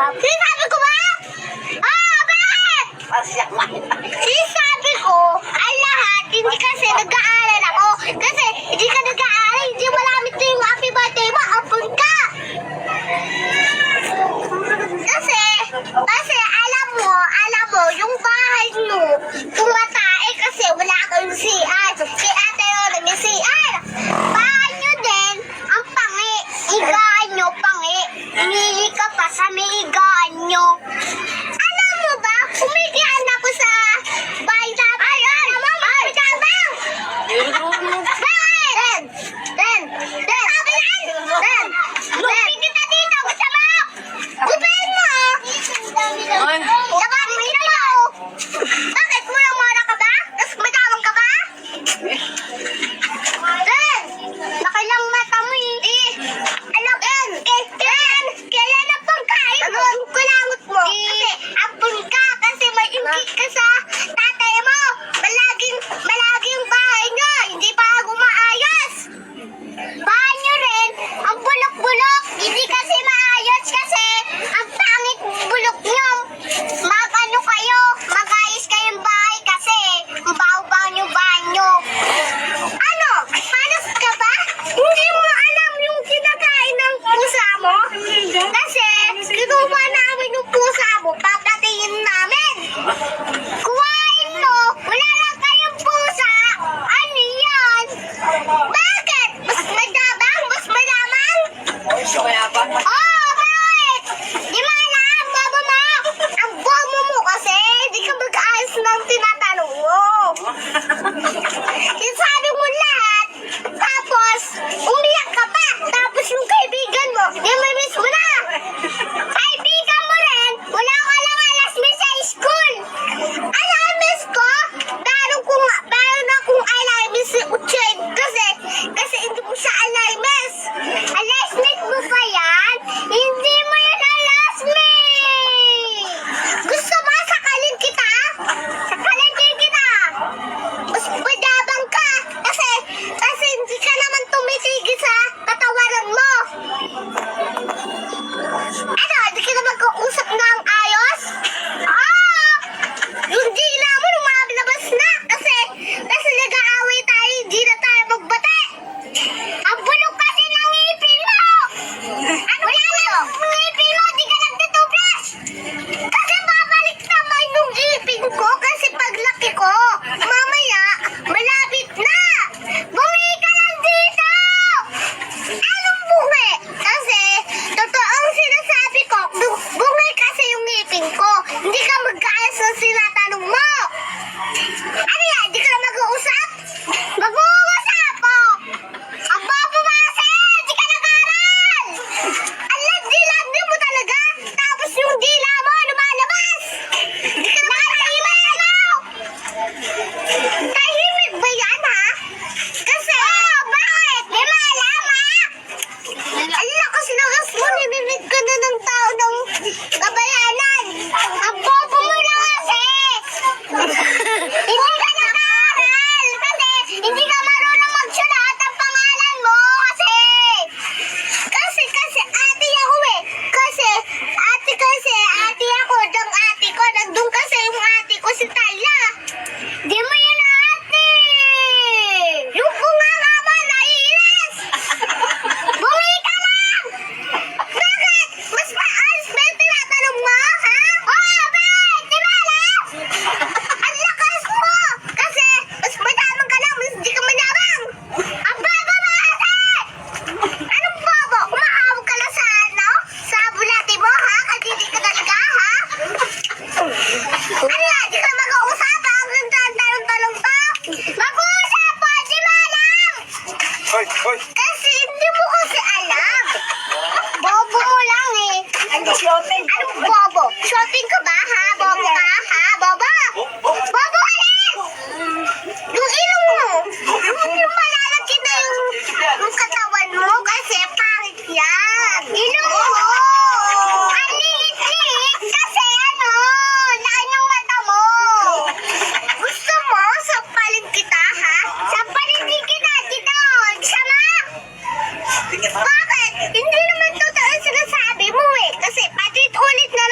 Sinasabi ko ba? Ah, bakit? Sinasabi ko, ang lahat, hindi kasi nag-aaral ako. Kasi hindi ka nag-aaral, hindi malamit na yung happy birthday mo, apun ka. Kasi alam mo, yung bahay mo, tumatae kasi wala kang CR. Si ate yun, may CR. Bahay nyo din, ang pangi. Igaan nyo, pangi. Hinili ka pa sa may igaan nyo. Alam mo ba, kumikian ako sa bahay namin. Ay! Tabang! Bakit? Den! Lumipit kita dito, gusto mo? Gupin mo! Labanin mo! Bakit? Mura-mura ka ba? Tapos matawang ka ba? Den! Nakilang mata mo eh. Alam, kailan ang pagkain mo? Kulangot mo. Kasi apon ka. Kasi may ingkit ka sa tatay mo. Malaging bahay nyo. Hindi pa gumaayos. Bahay nyo rin, ang bulok-bulok. Hindi kasi maayos kasi ang pangit bulok nyo. Mag-ano kayo, mag-ayos kayong bahay kasi ang baho-baho nyo bahay nyo. Ano? Panas ka ba? Hindi mo alam yung kinakain ng pusa mo? Kasi kinuha namin yung pusa mo, papatingin namin. Kuhain mo, wala lang kayong pusa. Ano yan? Bakit? Mas madabang? Mas malaman? Oh, bakit? Di mo alam, bobo mo. Ang bobo mo kasi, di ka mag-ayos ng tinatanong mo. Sinasabi mo lahat, tapos umiyak ka pa. Tapos yung kaibigan mo, namimiss mo na. Kaibigan mo rin, wala ka lang alas miss sa school. Alam miss ko, meron akong alarmis si Uched kasi hindi mo siya alarmis. Alarmis mo pa yan? Hindi mo yan alarmis. Gusto mo sakalin kita? Sakalin din kita. Mas padabang ka kasi hindi ka naman tumitigil sa katawaran mo. Ano, hindi ka na mag-uusap ng ayos? Yung dila mo lumalabas na kasi nag-aaway tayo, hindi na tayo magbate. Ang bulok kasi ng ngipin mo. Wala lang yung ngipin mo, di ka nagtitubrush. Kasi babalik naman yung ngipin ko kasi paglaki ko, mamaya, malapit na. Bumili ka lang dito. Anong bungi? Kasi, totoong sinasabi ko, bungi kasi yung ngipin ko. Hindi ka mag-ayos ng sinatanong mo. Ano yan? Hindi ka na mag-uusap? Mag-uusap po. Ang bobo mo kasi, hindi ka nag-aaral. Ang landi-landi mo talaga. Tapos yung dila mo, lumalabas. Hindi ka na tahimik, ano? Tahimik ba yan, ha? Kasi, bakit? Di ba alam, ha? Ang lakas na gas mo, nininig ka na ng tao ng kabayanan. Ang bobo mo na kasi. Hindi ka nag-aaral kasi hindi ka marunong magsulat ang pangalan mo kasi ate ako eh. Kasi ate ako, dang ate ko, nandun kasi yung ate ko si Tala. Di mo yun ate. Yung bunganga mo, naiinis. Bumi ka lang. Bakit? Mas maayos ba yung tinatanong mo, ha? Oh, bakit? Di ba alam? Ang lakas mo. Kasi mas madamang ka lang, mas hindi ka manabang. Ang bobo mo ate. Anong bobo? Kumahawag ka lang sa ano? Sa bulati mo, ha? Kadidi ka talaga, ha? Ano yan? Di ka mag-uusap, ha? Ang tanong-tanong pa. Mag-uusap po, di mo alam. Hoy! Kasi hindi mo kasi alam. Bobo mo lang eh. Anong bobo? Shopping ka ba, ha? Bobo ka, ha? Bobo? Bobo alin? Yung ilong mo. Yung malalagyan na yung katawan mo kasi pangit yan. Ilong mo. Ang liit-liit kasi ano, laki ng mata mo. Gusto mo, sampalin kita, ha? Sampalin din kita dito. Sama? Bakit? Hindi naman totoo sinasabi mo eh. Kasi patit ulit na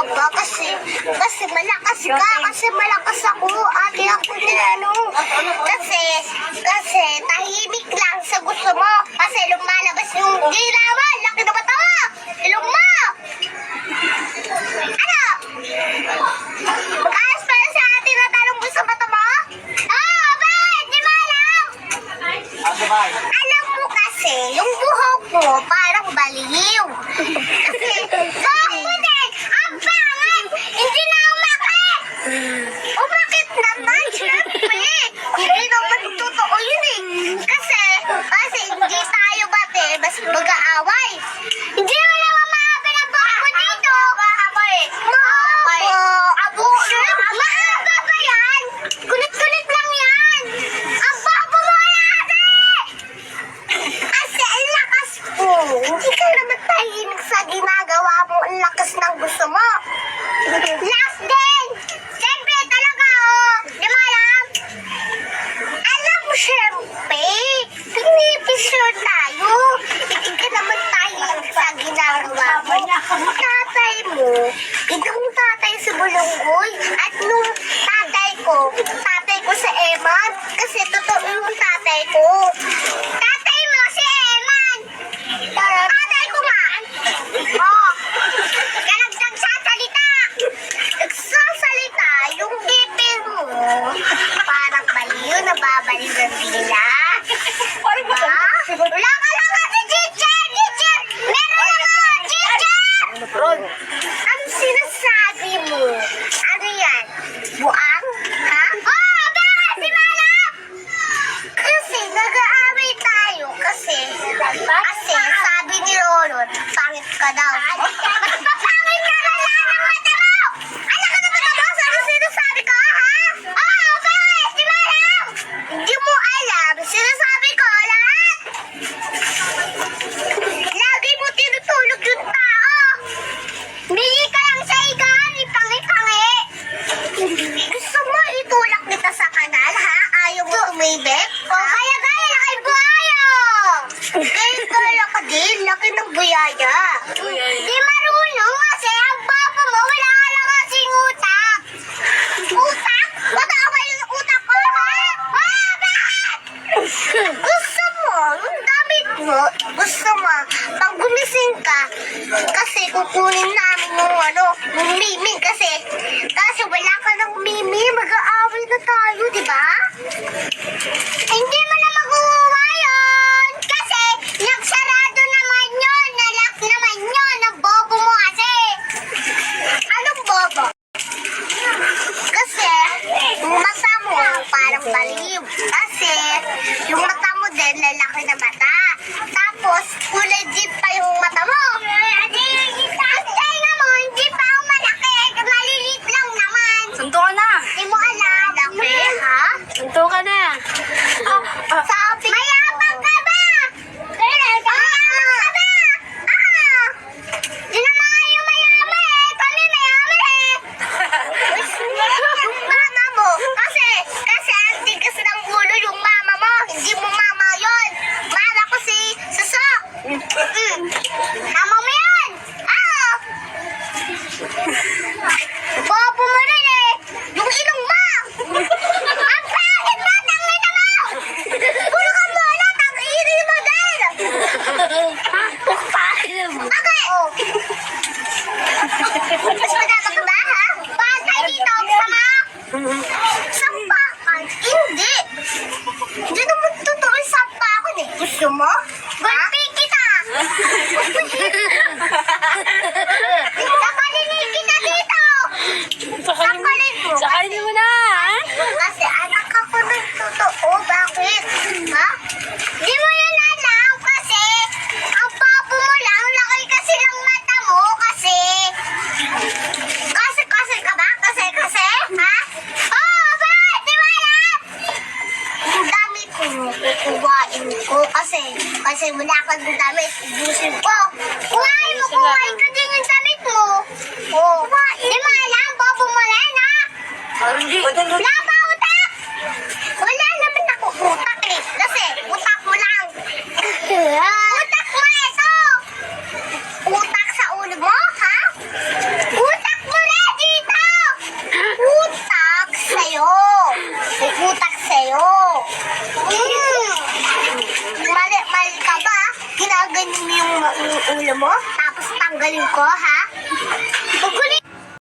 ka ba? Kasi malakas ka. Kasi malakas ako. Ate ako ni ano. Kasi tahimik lang sa gusto mo. Kasi lumalabas yung dila mo. Laki na mata mo. Ilong mo. Ano? Mag-ayos pa na sa atin na tanong mo sa mata mo? Bakit? Di mo alam? Alam mo kasi, yung buhok mo parang baliw. Kasi, buhok mo din, ang pangit! Hindi na umakit! Umakit naman, syempre! Hindi naman totoo yun eh. Kasi hindi tayo bate, mas mag-aaway. Hindi mo naman maaabay ang buhok mo dito. Mahaba! Abo! Mahaba ba yan? Kulit-kulit lang yan! Ang babo mo ate! Kasi ang lakas mo. Hindi ka naman tahimik sa ginagawa mo. Ang lakas ng gusto mo. Last din! Siyempre talaga Di mo alam? Alam mo siyempre. Pinipisure tayo. Hindi ka naman tahimik sa ginagawa mo. Tatay mo. Itong tatay sa Bulonggoy. At nung tatay ko sa Eman. Kasi totoo yung tatay ko. Tatay mo si Eman. Tatay ko nga. Kaya nagsasalita. Nagsasalita yung bibig mo. Parang baliw, nababaliw ng dila. Wala ka lang kasi, teacher! Meron lang ako, teacher! Ang sinasabi mo? Ano yan? Buang? Ha? Bakit? Di ba alam? Kasi nag-aaway tayo. Kasi sabi ni Lolo, pangit ka daw. Pangit ka na lang ang mata mo! Anak ka na ba ito? Ano sinasabi ko, ha? Bakit? Di ba alam? Hindi mo alam. Sinasabi ko lahat. Lagi mo tinutulog yung tao. Bili ka lang sa igan, ipangi-pangi. Gusto mo itulak kita sa kanal, ha? Ayaw mo tumibig? Kaya na kay buhaya. Kaya ka din, laki ng buyaya. Di marunong kasi ang papa mo, wala ka lang kasing utak. Utak? Bata ba yung utak ko, ha? Bakit? Gusto mo, yung damit mo, gusto mo, pag gumising ka, kasi kukunin namin yung mimi, kasi wala ka ng mimi, mag-aaway na tayo, di ba? Hindi mo na makuha yun, kasi nagsarado naman yun, nalak naman yun, ang bobo mo kasi. Anong bobo? Kasi, yung mata mo, parang baliw. Kasi, yung mata mo din, lalaki na mata. Tapos, kulay jeep pa yung mata mo. Ang na mo, hindi pa ako malaki. Maliliit lang naman. Sunto ka na! Hindi mo alam. Laki, ha? Sunto ka na! Sabi, mayabang ka ba? Mayabang ka ba? Di naman kayo mayaman eh. Kami mayaman eh. Yung mama mo. Kasi ang tigas ng ulo yung mama mo. Hindi mo mama yon. Mama ko si Suso. Mama mo yan. Bobo mo rin eh. Yung ilong mo. Ang pangit mo. Tangin na mo. Puro ka mo. Tang-iri mo din. Okay. Mas madama ka ba ha? Patay dito. Sama. Sampakan? Hindi. Hindi naman totoo yung sampakan eh. Gusto mo? Gulpi kita. Sakalinin kita dito. Sakalin mo. Sakalin mo na! Ha? Kasi anak ako ng totoo. Bakit? Ha? Di mo yun alam kasi ang papo mo lang, laki kasi ng mata mo kasi. Kasi ka ba? Kasi? Ha? Bakit? Di mo alam? Yung damit ko, kukuhain ko kasi wala kang damit, ubusin ko. Kuhain ka din yung damit mo. Di mo alam, bobo mo rin ha? Hindi. Wala ba utak? Wala naman ako utak eh. Kasi utak mo lang. Utak mo ito. Utak sa ulo mo, ha? Utak mo ulo mo, tapos tanggalin ko, ha?